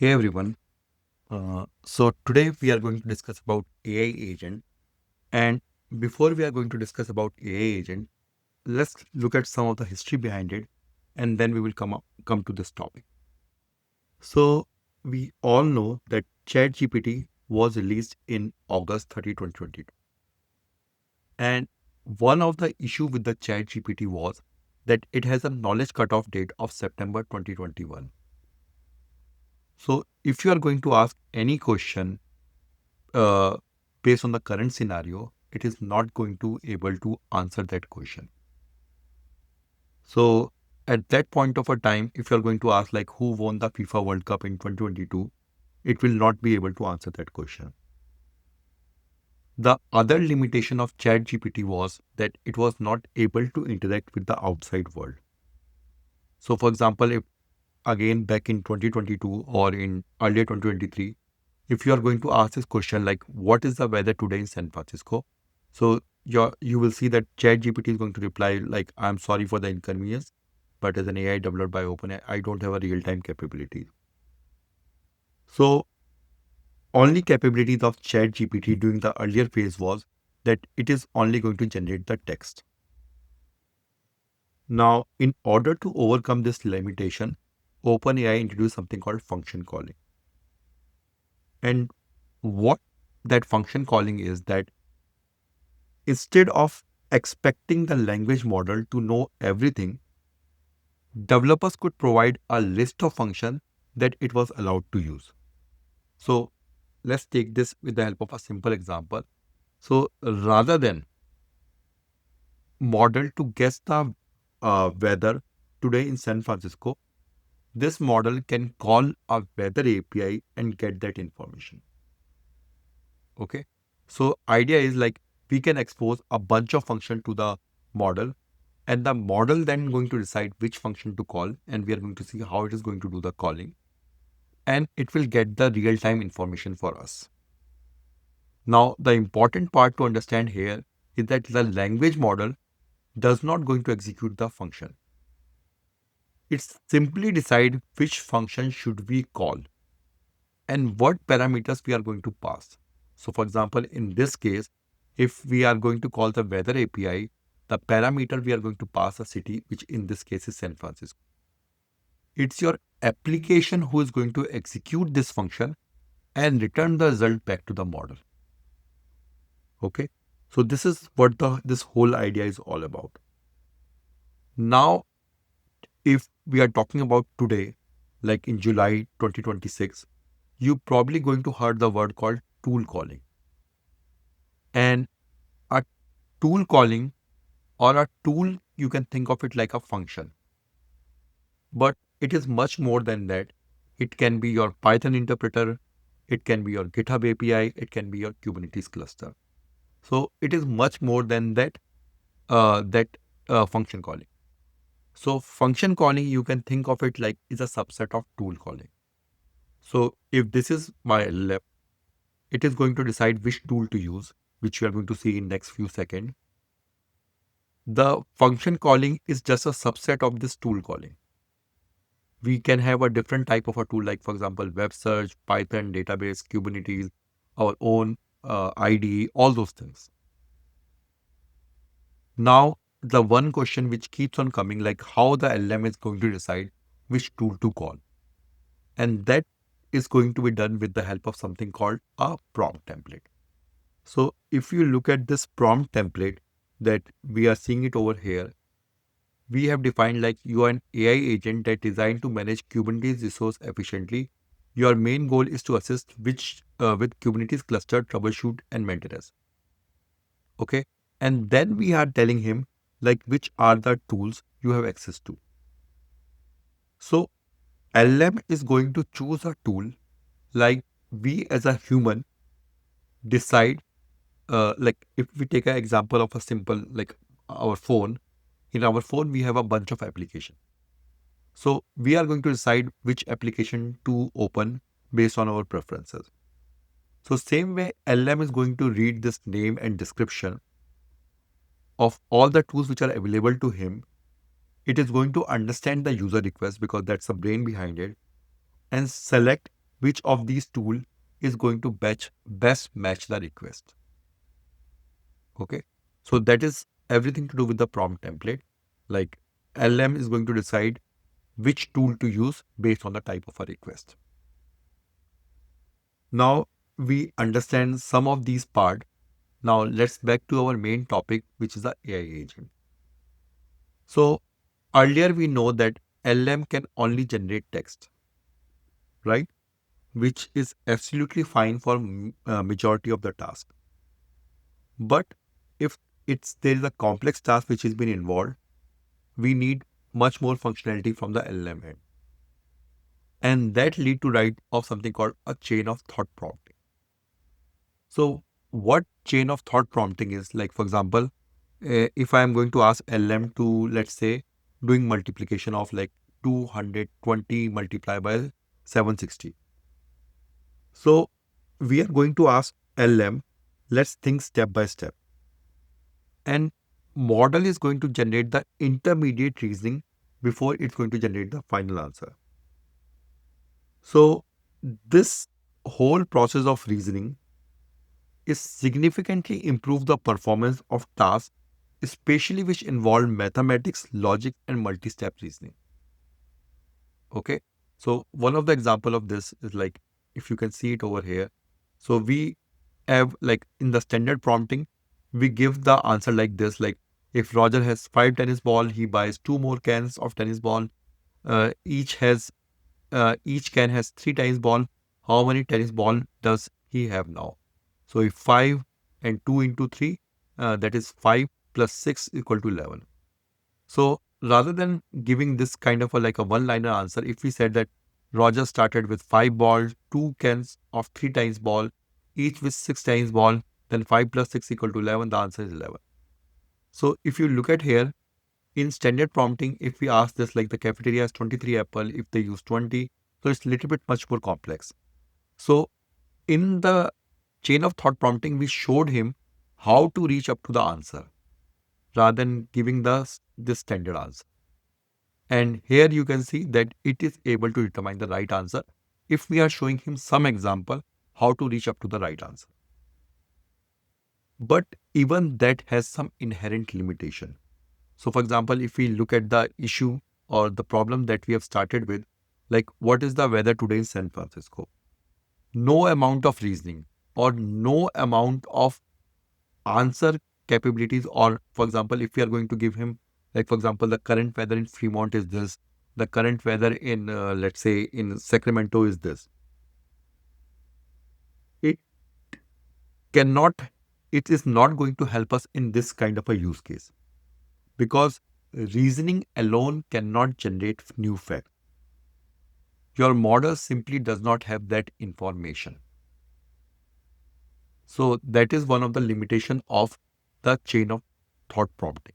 Hey everyone. So today we are going to discuss about AI agent. And before we are going to discuss about AI agent, let's look at some of the history behind it, and then we will come to this topic. So we all know that ChatGPT was released in August 30, 2022. And one of the issue with the ChatGPT was that it has a knowledge cutoff date of September 2021. So if you are going to ask any question uh, based on the current scenario, it is not going to able to answer that question. So at that point of a time, if you're going to ask like who won the FIFA World Cup in 2022, it will not be able to answer that question. The other limitation of ChatGPT was that it was not able to interact with the outside world. So for example, if again back in 2022 or in earlier 2023, if you are going to ask this question like what is the weather today in San Francisco, so you will see that ChatGPT is going to reply like I'm sorry for the inconvenience, but as an AI developed by OpenAI, I don't have a real-time capability. So only capabilities of ChatGPT during the earlier phase was that it is only going to generate the text. Now, in order to overcome this limitation, OpenAI introduced something called function calling. And what that function calling is that instead of expecting the language model to know everything, developers could provide a list of functions that it was allowed to use. So let's take this with the help of a simple example. So rather than model to guess the weather today in San Francisco, this model can call a weather API and get that information. Okay. So idea is like we can expose a bunch of function to the model, and the model then going to decide which function to call, and we are going to see how it is going to do the calling, and it will get the real-time information for us. Now, the important part to understand here is that the language model does not going to execute the function. It simply decide which function should we call and what parameters we are going to pass. So for example, in this case, if we are going to call the weather API, the parameter we are going to pass a city, which in this case is San Francisco. It's your application who is going to execute this function and return the result back to the model. Okay. So this is what this whole idea is all about. Now, if we are talking about today, like in July 2026, you probably going to heard the word called tool calling. And a tool calling or a tool, you can think of it like a function, but it is much more than that. It can be your Python interpreter, it can be your GitHub API, it can be your Kubernetes cluster. So it is much more than that function calling. So function calling, you can think of it like is a subset of tool calling. So if this is my LLM, it is going to decide which tool to use, which you are going to see in next few seconds. The function calling is just a subset of this tool calling. We can have a different type of a tool, like for example, web search, Python, database, Kubernetes, our own IDE, all those things. Now, the one question which keeps on coming, like how the LM is going to decide which tool to call. And that is going to be done with the help of something called a prompt template. So if you look at this prompt template that we are seeing it over here, we have defined like you are an AI agent that designed to manage Kubernetes resource efficiently. Your main goal is to assist with Kubernetes cluster troubleshoot and maintenance. Okay. And then we are telling him like which are the tools you have access to. So LM is going to choose a tool like we as a human decide, like if we take an example of a simple like our phone, in our phone we have a bunch of applications. So we are going to decide which application to open based on our preferences. So same way LM is going to read this name and description of all the tools which are available to him. It is going to understand the user request because that's the brain behind it and select which of these tool is going to best match the request. Okay. So that is everything to do with the prompt template. Like LM is going to decide which tool to use based on the type of a request. Now we understand some of these part. Now let's back to our main topic, which is the AI agent. So earlier we know that LM can only generate text, right? Which is absolutely fine for majority of the task. But if there is a complex task which has been involved, we need much more functionality from the LM end. And that lead to write of something called a chain of thought prompting. So what chain of thought prompting is, like for example, if I am going to ask LM to, let's say, doing multiplication of like 220 multiplied by 760. So we are going to ask LM, let's think step by step. And model is going to generate the intermediate reasoning before it's going to generate the final answer. So this whole process of reasoning is significantly improve the performance of tasks, especially which involve mathematics, logic, and multi-step reasoning. Okay. So one of the example of this is like, if you can see it over here. So we have like in the standard prompting, we give the answer like this, like if Roger has 5 tennis ball, he buys 2 more cans of tennis ball. Each can has 3 tennis ball. How many tennis ball does he have now? So if 5 and 2 into 3, that is 5 plus 6 equal to 11. So rather than giving this kind of a like a one-liner answer, if we said that Roger started with 5 balls, 2 cans of 3 tennis ball, each with 6 tennis ball, then 5 plus 6 equal to 11, the answer is 11. So if you look at here, in standard prompting, if we ask this like the cafeteria has 23 apple, if they use 20, so it's a little bit much more complex. So in the chain of thought prompting, we showed him how to reach up to the answer rather than giving this standard answer. And here you can see that it is able to determine the right answer if we are showing him some example how to reach up to the right answer. But even that has some inherent limitation. So for example, if we look at the issue or the problem that we have started with, like what is the weather today in San Francisco? No amount of reasoning or no amount of answer capabilities, or for example, if we are going to give him, like for example, the current weather in Fremont is this, the current weather in, let's say, in Sacramento is this. It cannot, it is not going to help us in this kind of a use case because reasoning alone cannot generate new facts. Your model simply does not have that information. So that is one of the limitation of the chain of thought prompting.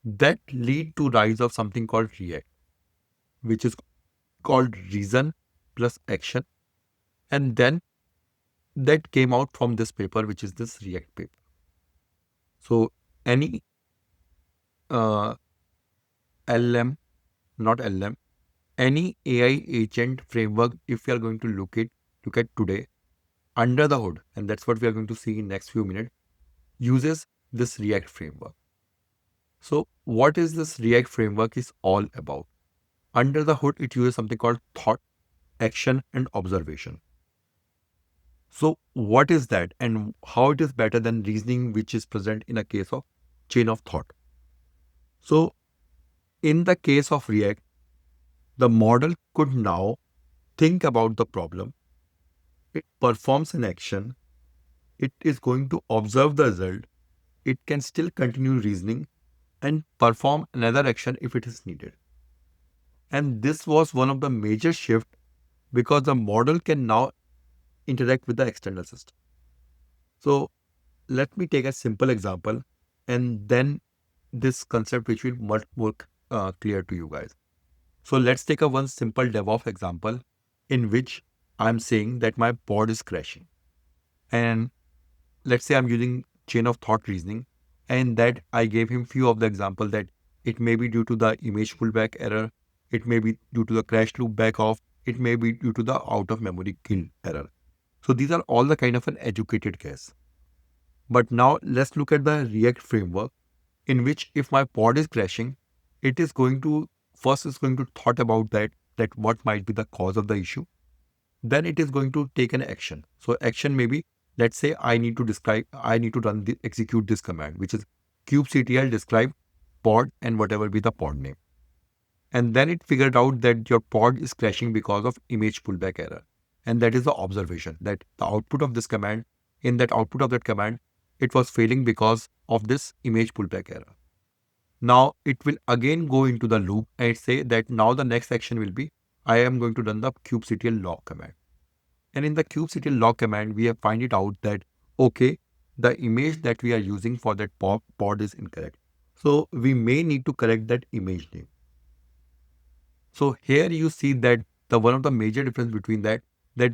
That lead to rise of something called React, which is called reason plus action. And then that came out from this paper, which is this React paper. So any LM, not LM, any AI agent framework, if we are going to look at today, under the hood, and that's what we are going to see in next few minutes, uses this React framework. So what is this React framework is all about? Under the hood, it uses something called thought, action, and observation. So what is that and how it is better than reasoning, which is present in a case of chain of thought? So in the case of React, the model could now think about the problem. It performs an action. It is going to observe the result. It can still continue reasoning and perform another action if it is needed. And this was one of the major shift because the model can now interact with the external system. So let me take a simple example and then this concept which will be much more clear to you guys. So let's take a one simple DevOps example in which I'm saying that my pod is crashing. And let's say I'm using chain of thought reasoning and that I gave him few of the example that it may be due to the image pullback error. It may be due to the crash loop back off. it may be due to the out of memory kill error. So these are all the kind of an educated guess. But now let's look at the React framework, in which if my pod is crashing, it is going to first is going to thought about that what might be the cause of the issue. Then it is going to take an action. So action may be, let's say I need to execute this command, which is kubectl describe pod and whatever be the pod name. And then it figured out that your pod is crashing because of image pullback error. And that is the observation, that the output of this command, in that output of that command, it was failing because of this image pullback error. Now it will again go into the loop and say that now the next action will be, I am going to run the kubectl log command. And in the kubectl log command, we have find it out that, okay, the image that we are using for that pod is incorrect. So we may need to correct that image name. So here you see that the one of the major difference between that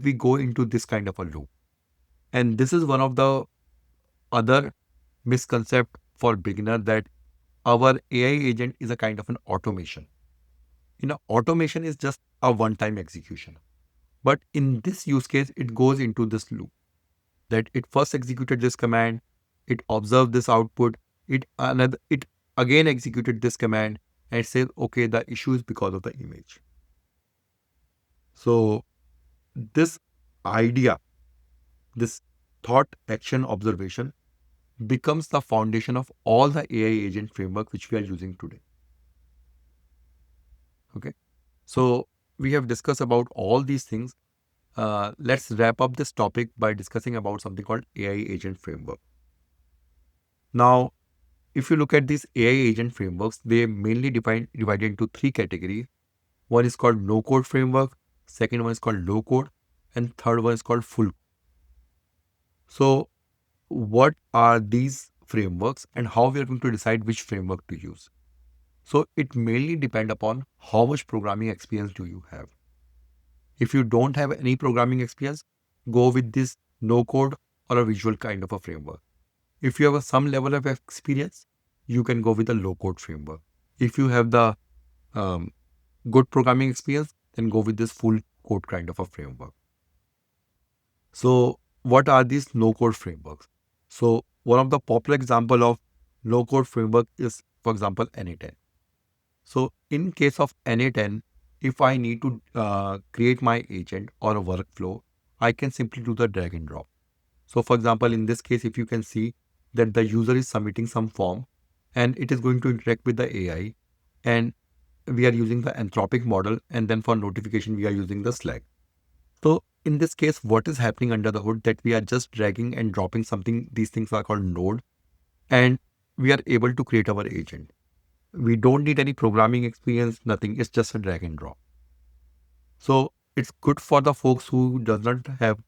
we go into this kind of a loop. And this is one of the other misconcept for beginner, that our AI agent is a kind of an automation. Automation is just a one-time execution. But in this use case, it goes into this loop, that it first executed this command, it observed this output, it again executed this command, and it says, okay, the issue is because of the image. So this idea, this thought, action, observation becomes the foundation of all the AI agent framework which we are using today. Okay. So we have discussed about all these things. Let's wrap up this topic by discussing about something called AI agent framework. Now, if you look at these AI agent frameworks, they mainly divided into three categories. One is called no-code framework, second one is called low-code, and third one is called full. So what are these frameworks and how we are going to decide which framework to use? So it mainly depends upon how much programming experience do you have. If you don't have any programming experience, go with this no-code or a visual kind of a framework. If you have some level of experience, you can go with a low-code framework. If you have the good programming experience, then go with this full code kind of a framework. So what are these no-code frameworks? So one of the popular example of no-code framework is, for example, Na10. So in case of Na10, if I need to create my agent or a workflow, I can simply do the drag and drop. So for example, in this case, if you can see that the user is submitting some form and it is going to interact with the AI, and we are using the Anthropic model, and then for notification, we are using the Slack. So in this case, what is happening under the hood, that we are just dragging and dropping something. These things are called node, and we are able to create our agent. We don't need any programming experience, nothing. It's just a drag and drop. So it's good for the folks who does not have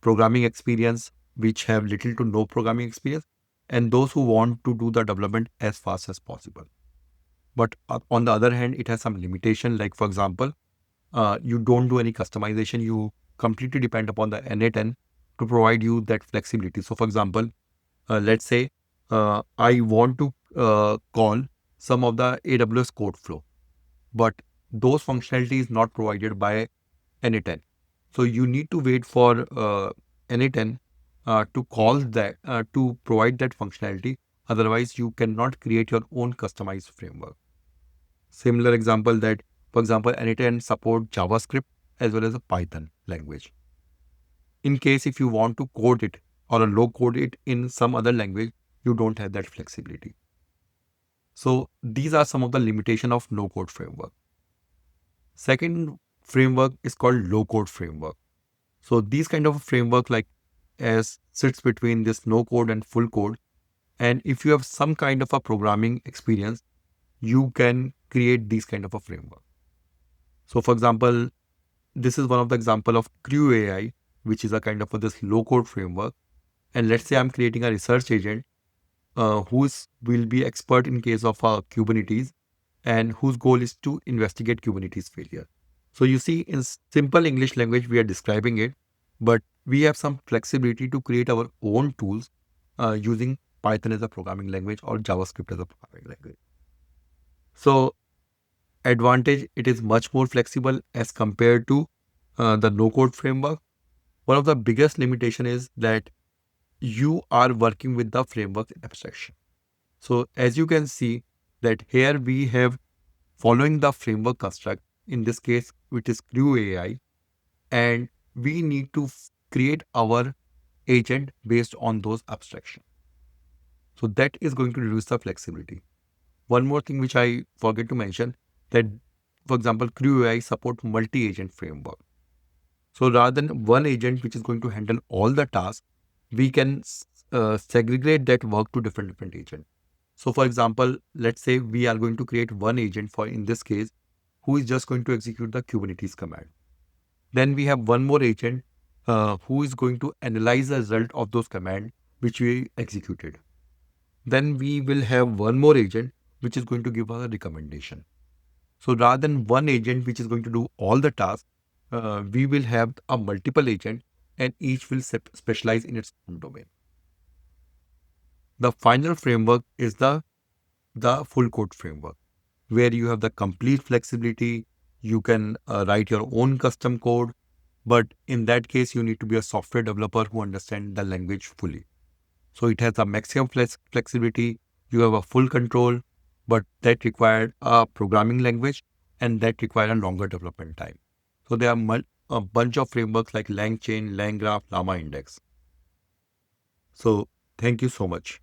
programming experience, which have little to no programming experience, and those who want to do the development as fast as possible. But on the other hand, it has some limitation. Like for example, you don't do any customization. You completely depend upon the Na10 to provide you that flexibility. So for example, let's say I want to call some of the AWS code flow, but those functionality is not provided by Na10. So you need to wait for Na10 to call that, to provide that functionality. Otherwise, you cannot create your own customized framework. Similar example that, for example, Na10 support JavaScript as well as a Python language. In case if you want to code it or a low code it in some other language, you don't have that flexibility. So these are some of the limitation of no code framework. Second framework is called low code framework. So these kind of framework like as sits between this no code and full code. And if you have some kind of a programming experience, you can create these kind of a framework. So for example, this is one of the example of Crew AI, which is a kind of this low code framework. And let's say I'm creating a research agent will be expert in case of Kubernetes, and whose goal is to investigate Kubernetes failure. So you see, in simple English language, we are describing it, but we have some flexibility to create our own tools using Python as a programming language or JavaScript as a programming language. So advantage, it is much more flexible as compared to the no-code framework. One of the biggest limitation is that you are working with the framework abstraction. So as you can see that here we have following the framework construct, in this case, which is Crew AI, and we need to create our agent based on those abstractions. So that is going to reduce the flexibility. One more thing which I forget to mention that, for example, Crew AI support multi-agent framework. So rather than one agent which is going to handle all the tasks, we can segregate that work to different agents. So for example, let's say we are going to create one agent for, in this case, who is just going to execute the Kubernetes command. Then we have one more agent who is going to analyze the result of those commands which we executed. Then we will have one more agent which is going to give us a recommendation. So rather than one agent which is going to do all the tasks, we will have a multiple agent and each will specialize in its own domain. The final framework is the full code framework, where you have the complete flexibility. You can write your own custom code, but in that case, you need to be a software developer who understands the language fully. So it has a maximum flexibility. You have a full control, but that required a programming language and that required a longer development time. So there are a bunch of frameworks like LangChain, LangGraph, Llama Index. So thank you so much.